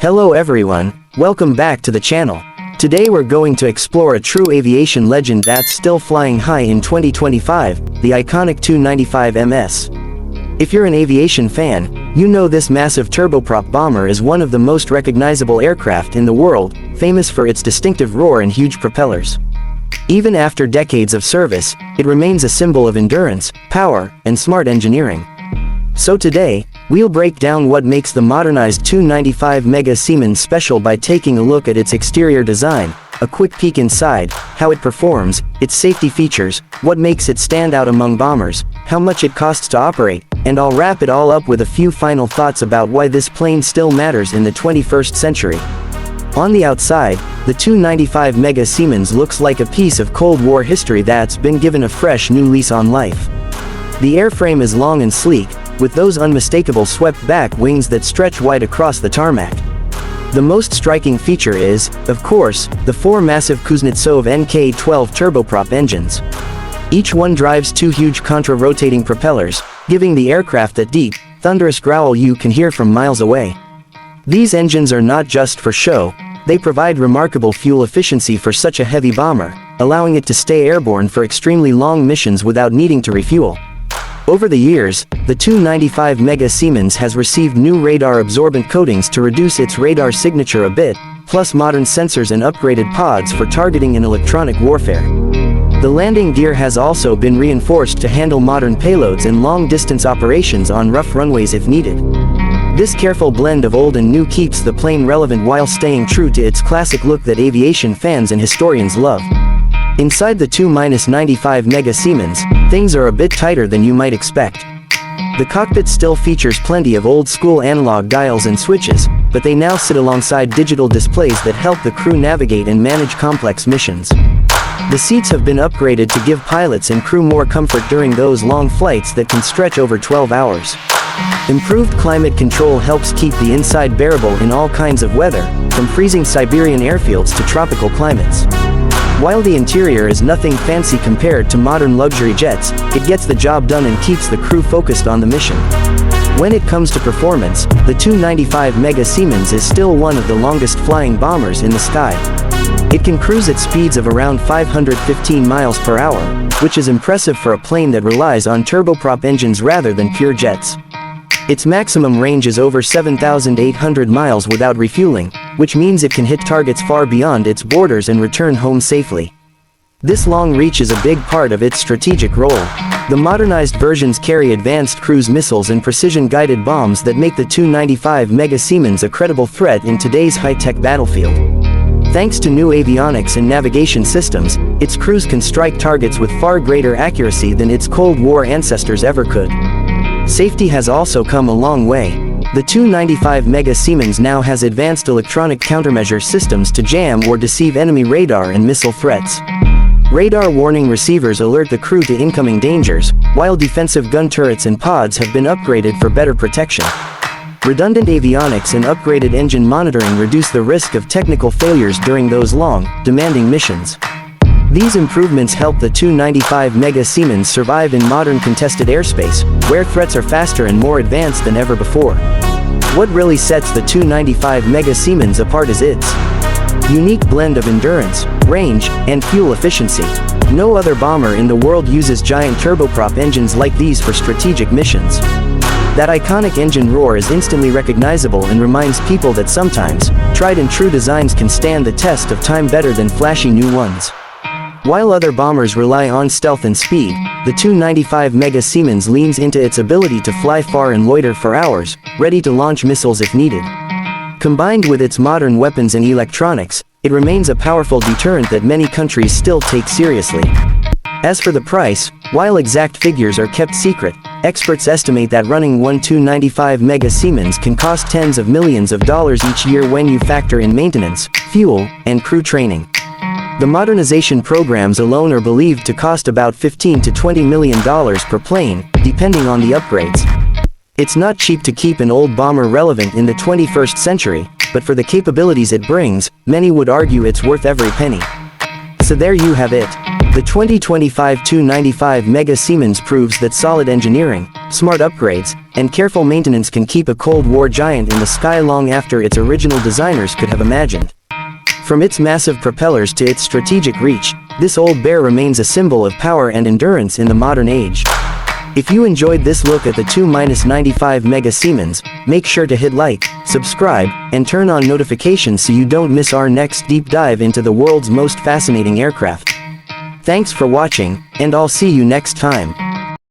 Hello everyone, welcome back to the channel. Today we're going to explore a true aviation legend that's still flying high in 2025, the iconic Tu-95MS. If you're an aviation fan, you know this massive turboprop bomber is one of the most recognizable aircraft in the world, famous for its distinctive roar and huge propellers. Even after decades of service, it remains a symbol of endurance, power, and smart engineering. So today, we'll break down what makes the modernized Tu-95MS special by taking a look at its exterior design, a quick peek inside, how it performs, its safety features, what makes it stand out among bombers, how much it costs to operate, and I'll wrap it all up with a few final thoughts about why this plane still matters in the 21st century. On the outside, the Tu-95MS looks like a piece of Cold War history that's been given a fresh new lease on life. The airframe is long and sleek, with those unmistakable swept-back wings that stretch wide across the tarmac. The most striking feature is, of course, the four massive Kuznetsov NK-12 turboprop engines. Each one drives two huge contra-rotating propellers, giving the aircraft that deep, thunderous growl you can hear from miles away. These engines are not just for show, they provide remarkable fuel efficiency for such a heavy bomber, allowing it to stay airborne for extremely long missions without needing to refuel. Over the years, the Tu-95MS has received new radar-absorbent coatings to reduce its radar signature a bit, plus modern sensors and upgraded pods for targeting and electronic warfare. The landing gear has also been reinforced to handle modern payloads and long-distance operations on rough runways if needed. This careful blend of old and new keeps the plane relevant while staying true to its classic look that aviation fans and historians love. Inside the Tu-95MS, things are a bit tighter than you might expect. The cockpit still features plenty of old-school analog dials and switches, but they now sit alongside digital displays that help the crew navigate and manage complex missions. The seats have been upgraded to give pilots and crew more comfort during those long flights that can stretch over 12 hours. Improved climate control helps keep the inside bearable in all kinds of weather, from freezing Siberian airfields to tropical climates. While the interior is nothing fancy compared to modern luxury jets, it gets the job done and keeps the crew focused on the mission. When it comes to performance, the Tu-95MS is still one of the longest flying bombers in the sky. It can cruise at speeds of around 515 miles per hour, which is impressive for a plane that relies on turboprop engines rather than pure jets. Its maximum range is over 7,800 miles without refueling, which means it can hit targets far beyond its borders and return home safely. This long reach is a big part of its strategic role. The modernized versions carry advanced cruise missiles and precision-guided bombs that make the Tu-95MS a credible threat in today's high-tech battlefield. Thanks to new avionics and navigation systems, its crews can strike targets with far greater accuracy than its Cold War ancestors ever could. Safety has also come a long way. The Tu-95MS now has advanced electronic countermeasure systems to jam or deceive enemy radar and missile threats. Radar warning receivers alert the crew to incoming dangers, while defensive gun turrets and pods have been upgraded for better protection. Redundant avionics and upgraded engine monitoring reduce the risk of technical failures during those long, demanding missions. These improvements help the Tu-95MS survive in modern contested airspace, where threats are faster and more advanced than ever before. What really sets the Tu-95MS apart is its unique blend of endurance, range, and fuel efficiency. No other bomber in the world uses giant turboprop engines like these for strategic missions. That iconic engine roar is instantly recognizable and reminds people that sometimes, tried and true designs can stand the test of time better than flashy new ones. While other bombers rely on stealth and speed, the Tu-95MS leans into its ability to fly far and loiter for hours, ready to launch missiles if needed. Combined with its modern weapons and electronics, it remains a powerful deterrent that many countries still take seriously. As for the price, while exact figures are kept secret, experts estimate that running one Tu-95MS can cost tens of millions of dollars each year when you factor in maintenance, fuel, and crew training. The modernization programs alone are believed to cost about $15 to $20 million per plane, depending on the upgrades. It's not cheap to keep an old bomber relevant in the 21st century, but for the capabilities it brings, many would argue it's worth every penny. So there you have it. The 2025 Tu-95MS proves that solid engineering, smart upgrades, and careful maintenance can keep a Cold War giant in the sky long after its original designers could have imagined. From its massive propellers to its strategic reach, this old bear remains a symbol of power and endurance in the modern age. If you enjoyed this look at the Tu-95MS, make sure to hit like, subscribe, and turn on notifications so you don't miss our next deep dive into the world's most fascinating aircraft. Thanks for watching, and I'll see you next time.